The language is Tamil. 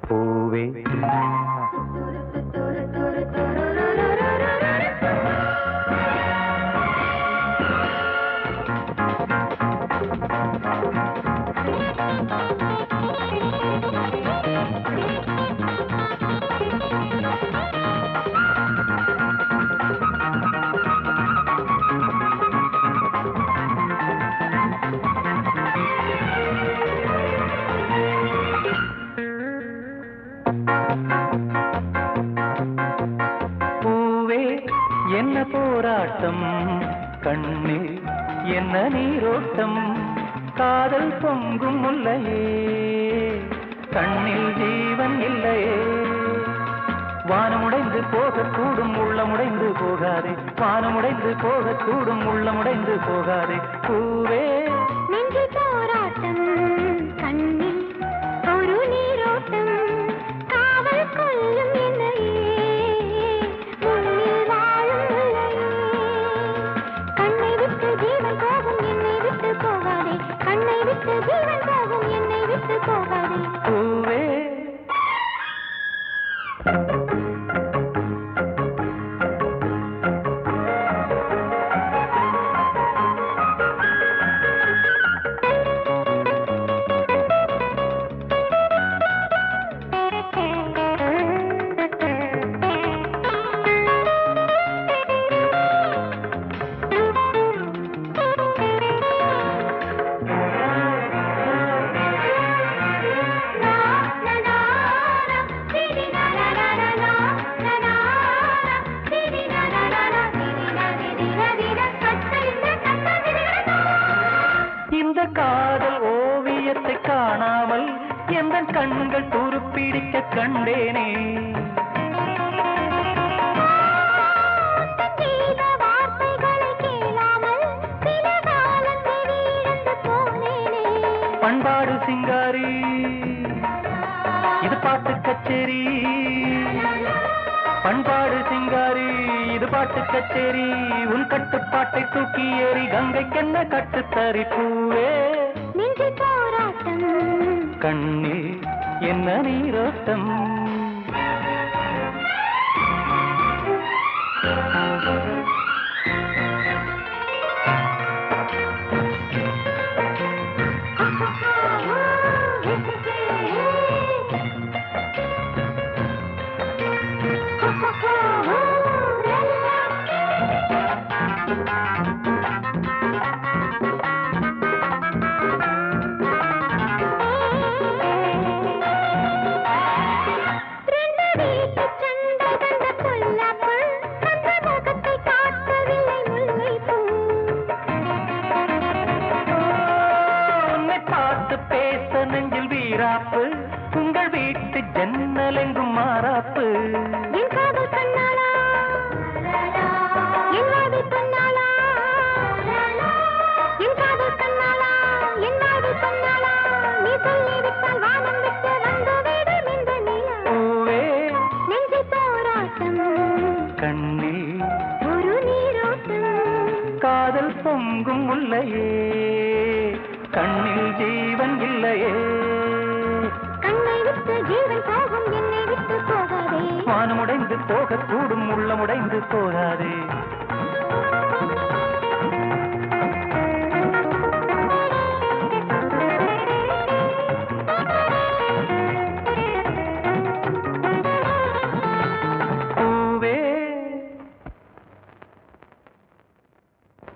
பூவே என்ன போராட்டம் கண்ணில் என்ன நீரோட்டம் காதல் பொங்கும் முல்லையே கண்ணில் ஜீவன் இல்லையே வானமுடைந்து போகக்கூடும் உள்ளமுடைந்து போகாதே வானமுடைந்து போகக்கூடும் உள்ளமுடைந்து போகாதே பூவே நெஞ்சு போராட்டம் கண்ணில் ஒரு நீரோட்டம் காவல் கொள்ளும் ஜீவன் போகும் என்னை விட்டு போகாதே பூவே காதல் ஓவியத்தை காணாமல் எந்த கண்கள் துருப்பிடிக்க கண்டேனே பண்பாடு சிங்காரி இது பாட்டு கச்சேரி பண்பாடு சிங்காரி இது பாட்டு கச்சேரி உன் கட்டுப்பாட்டை தூக்கி ஏறி கங்கைக்கென்ன கட்டுத்தறி பூவே நெஞ்சு போராட்டம் கண்ணில் என்ன நீரோட்டம் உங்கள் வீட்டு ஜன்னல் எங்கும் மாறாப்பு என் காதல் கண்ணாளா என் வாடி பொன்னாளா என் காதல் கண்ணாளா என் வாடி பொன்னாளா நீ சொல்லிவிட்டால் வானம் விட்டு வந்து விடும் இந்த நிலா பூவே நெஞ்சு போராட்டம் கண்ணில் ஒரு நீரோட்டம் காதல் பொங்கும் முல்லையே கண்ணில் ஜீவன் இல்லையே ஜீவன் போகும் என்னை விட்டு போகாதே வானமுடைந்து போகக்கூடும் உள்ளமுடைந்து போகாதே